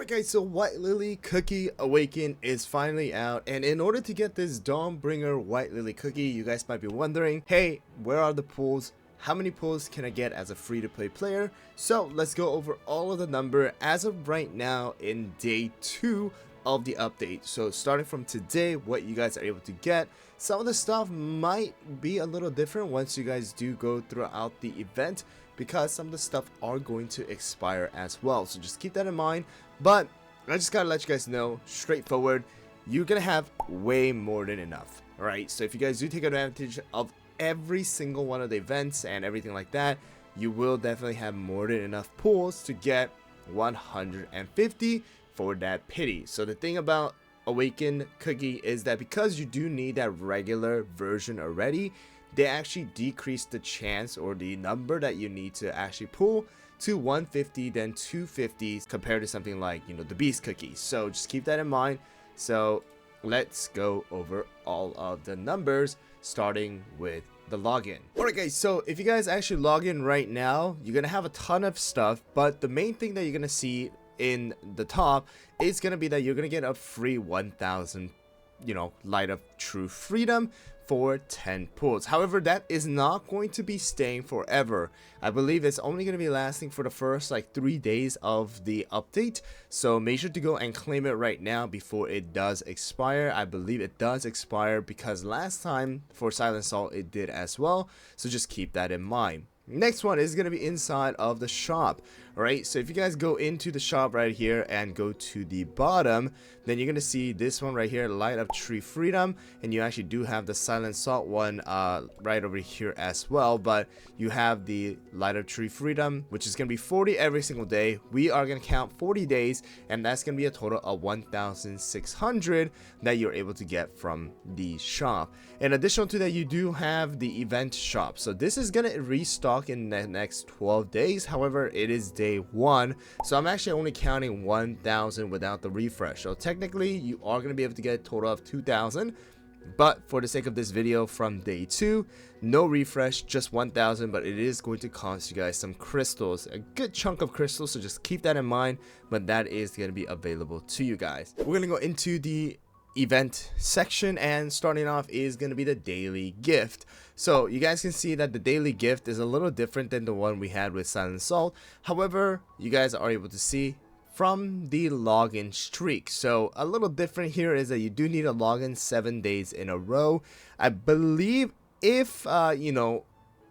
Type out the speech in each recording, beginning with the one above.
Alright guys, so White Lily Cookie Awaken is finally out, and in order to get this Dawnbringer White Lily Cookie, you guys might be wondering, hey, where are the pulls? How many pulls can I get as a free-to-play player? So let's go over all of the number as of right now in day 2 of the update. So starting from today, what you guys are able to get. Some of the stuff might be a little different once you guys do go throughout the event, because some of the stuff are going to expire as well. So just keep that in mind. But I just gotta let you guys know, straightforward, you're gonna have way more than enough. Alright, so if you guys do take advantage of every single one of the events and everything like that, you will definitely have more than enough pulls to get 150 for that pity. So the thing about Awaken Cookie is that because you do need that regular version already, they actually decrease the chance or the number that you need to actually pull to 150 then 250 compared to something like, you know, the Beast Cookie. So just keep that in mind. So let's go over all of the numbers, starting with the login. Alright guys, so if you guys actually log in right now, you're gonna have a ton of stuff, but the main thing that you're gonna see in the top is gonna be that you're gonna get a free 1000, you know, Light of True Freedom for 10 pulls. However, that is not going to be staying forever. I believe it's only going to be lasting for the first like 3 days of the update. So make sure to go and claim it right now before it does expire. I believe it does expire because last time for Silent Salt it did as well. So just keep that in mind. Next one is going to be inside of the shop. Alright, so if you guys go into the shop right here and go to the bottom, then you're going to see this one right here, Light of Tree Freedom, and you actually do have the Silent Salt one right over here as well, but you have the Light of Tree Freedom, which is going to be 40 every single day. We are going to count 40 days, and that's going to be a total of 1,600 that you're able to get from the shop. In addition to that, you do have the event shop. So this is going to restock in the next 12 days. However, it is day 1, so I'm actually only counting 1,000 without the refresh. So technically you are going to be able to get a total of 2,000, but for the sake of this video, from day 2, no refresh, just 1,000, but it is going to cost you guys some crystals, a good chunk of crystals, so just keep that in mind. But that is going to be available to you guys. We're going to go into the event section, and starting off is going to be the daily gift. So you guys can see that the daily gift is a little different than the one we had with Silent Salt. However, you guys are able to see from the login streak. So a little different here is that you do need a login 7 days in a row. I believe if you know,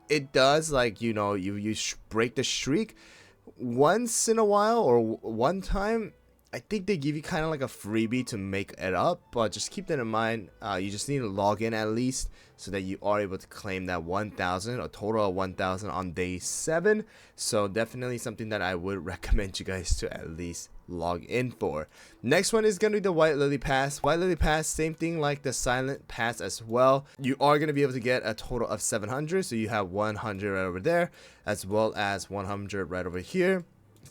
it does, like, you know, you break the streak once in a while or one time, I think they give you kind of like a freebie to make it up, but just keep that in mind. You just need to log in at least so that you are able to claim that 1,000, a total of 1,000 on day 7. So definitely something that I would recommend you guys to at least log in for. Next one is going to be the White Lily Pass. White Lily Pass, same thing like the Silent Pass as well. You are going to be able to get a total of 700. So you have 100 right over there, as well as 100 right over here.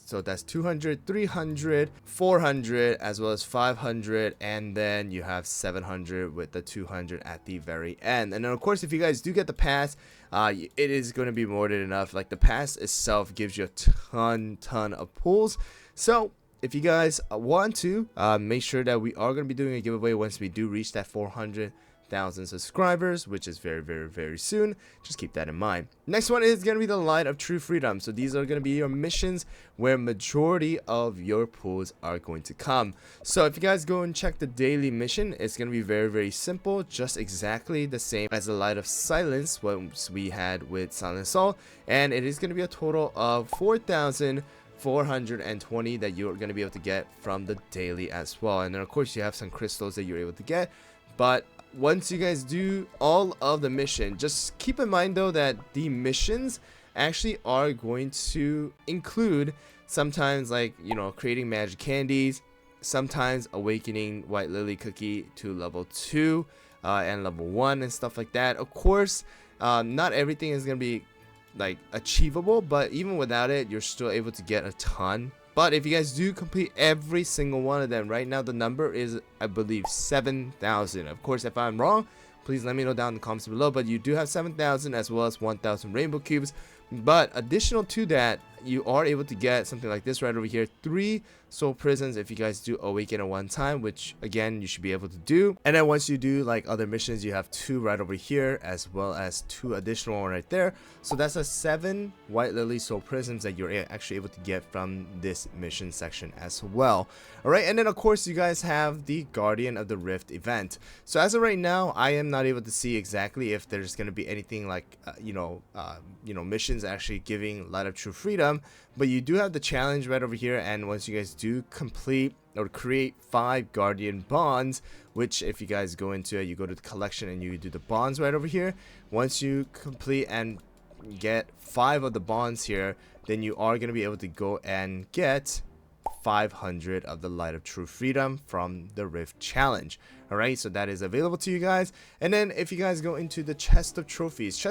So that's 200, 300, 400, as well as 500, and then you have 700 with the 200 at the very end. And then of course, if you guys do get the pass, it is going to be more than enough. Like, the pass itself gives you a ton of pulls. So if you guys want to, make sure that we are going to be doing a giveaway once we do reach that 400,000 subscribers, which is very soon. Just keep that in mind. Next one is going to be the Light of True Freedom. So these are going to be your missions where majority of your pulls are going to come. So if you guys go and check the daily mission, it's going to be very simple, just exactly the same as the Light of Silence what we had with Silent Salt, and it is going to be a total of 4,420 that you're going to be able to get from the daily as well. And then of course you have some crystals that you're able to get. But once you guys do all of the mission, just keep in mind though that the missions actually are going to include sometimes, like, you know, creating magic candies, sometimes awakening White Lily Cookie to level 2 and level 1 and stuff like that. Of course, not everything is going to be like achievable, but even without it, you're still able to get a ton. But if you guys do complete every single one of them, right now the number is, I believe, 7,000. Of course, if I'm wrong, please let me know down in the comments below. But you do have 7,000 as well as 1,000 rainbow cubes. But additional to that, you are able to get something like this right over here, 3 soul prisms if you guys do awaken at one time, which again you should be able to do. And then once you do like other missions, you have 2 right over here as well as 2 additional one right there. So that's a 7 white lily soul prisms that you're actually able to get from this mission section as well. Alright, and then of course you guys have the Guardian of the Rift event. So as of right now, I am not able to see exactly if there's going to be anything like missions actually giving Light of True Freedom, but you do have the challenge right over here, and once you guys do complete or create 5 Guardian bonds, which if you guys go into it, you go to the collection and you do the bonds right over here. Once you complete and get 5 of the bonds here, then you are going to be able to go and get 500 of the Light of True Freedom from the Rift challenge. Alright, so that is available to you guys. And then if you guys go into the chest of trophies,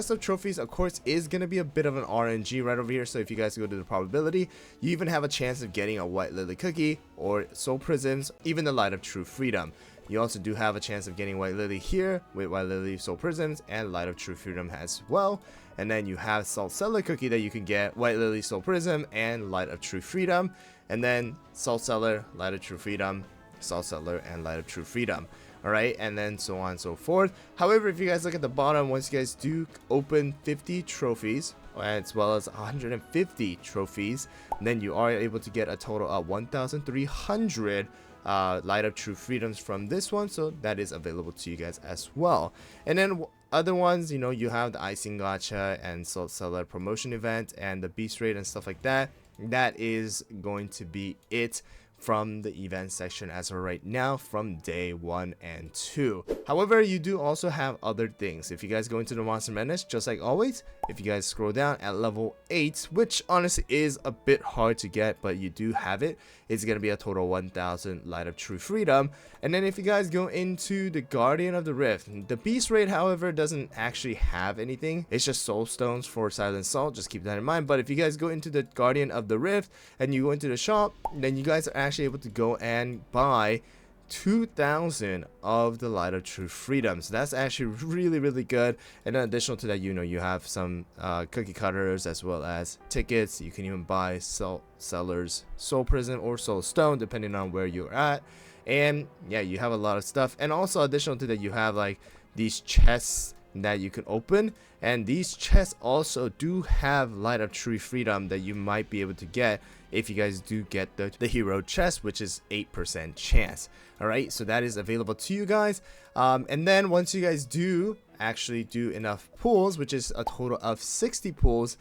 of course is going to be a bit of an RNG right over here. So if you guys go to the probability, you even have a chance of getting a white lily cookie or soul prisms, even the Light of True Freedom. You also do have a chance of getting white lily here with white lily soul prisms and Light of True Freedom as well. And then you have salt cellar cookie that you can get white lily soul prism and Light of True Freedom. And then salt cellar, Light of True Freedom, salt cellar, and Light of True Freedom. Alright, and then so on and so forth. However, if you guys look at the bottom, once you guys do open 50 trophies as well as 150 trophies, then you are able to get a total of 1,300 Light of True Freedoms from this one. So that is available to you guys as well. And then other ones, you have the icing gacha and salt cellar promotion event and the beast raid and stuff like that. That is going to be it from the event section as of right now from day 1 and 2. However, you do also have other things. If you guys go into the Monster Madness, just like always, if you guys scroll down at level 8, which honestly is a bit hard to get, but you do have it, it's going to be a total 1,000 Light of True Freedom. And then if you guys go into the Guardian of the Rift, the Beast Raid, however, doesn't actually have anything. It's just soul stones for Silent Salt, just keep that in mind. But if you guys go into the Guardian of the Rift and you go into the shop, then you guys are actually able to go and buy 2,000 of the Light of True Freedom. So that's actually really good. And then additional to that, you have some cookie cutters as well as tickets. You can even buy Salt Cellar's Soul Prism or Soul Stone depending on where you're at. And yeah, you have a lot of stuff. And also additional to that, you have like these chests that you can open, and these chests also do have Light of True Freedom that you might be able to get if you guys do get the hero chest, which is 8% chance. Alright, so that is available to you guys. And then once you guys do actually do enough pulls, which is a total of 60 pulls,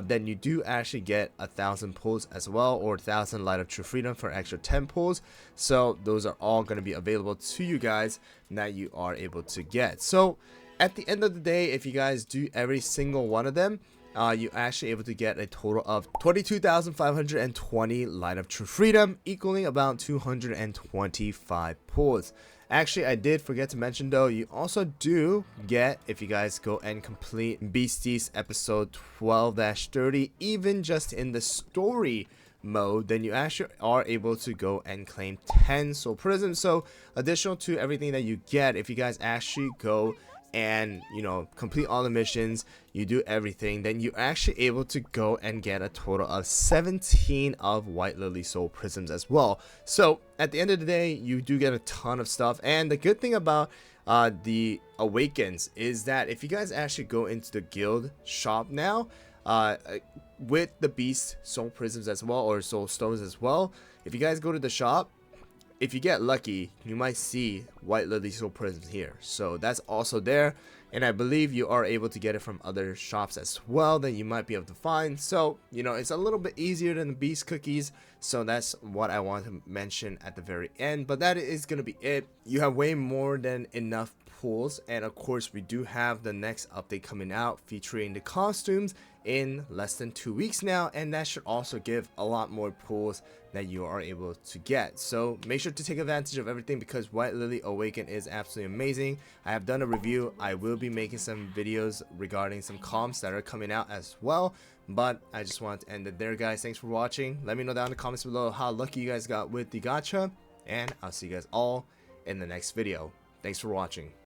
then you do actually get 1,000 pulls as well, or 1,000 Light of True Freedom for extra 10 pulls. So those are all going to be available to you guys that you are able to get. So at the end of the day, if you guys do every single one of them, you're actually able to get a total of 22,520 Light of True Freedom, equaling about 225 pulls. Actually, I did forget to mention though, you also do get, if you guys go and complete Beasties episode 12-30, even just in the story mode, then you actually are able to go and claim 10 soul prisms. So additional to everything that you get, if you guys actually go and complete all the missions, you do everything, then you're actually able to go and get a total of 17 of white lily soul prisms as well. So at the end of the day, you do get a ton of stuff. And the good thing about the awakens is that if you guys actually go into the guild shop now, with the beast soul prisms as well, or soul stones as well, if you guys go to the shop, if you get lucky, you might see white lily soul prisms here. So that's also there, and I believe you are able to get it from other shops as well that you might be able to find. So it's a little bit easier than the beast cookies. So that's what I want to mention at the very end. But that is going to be it. You have way more than enough pulls, and of course we do have the next update coming out featuring the costumes in less than 2 weeks now, and that should also give a lot more pulls that you are able to get. So make sure to take advantage of everything, because White Lily Awaken is absolutely amazing. I have done a review. I will be making some videos regarding some comps that are coming out as well, but I just want to end it there, guys. Thanks for watching. Let me know down in the comments below how lucky you guys got with the gacha, and I'll see you guys all in the next video. Thanks for watching.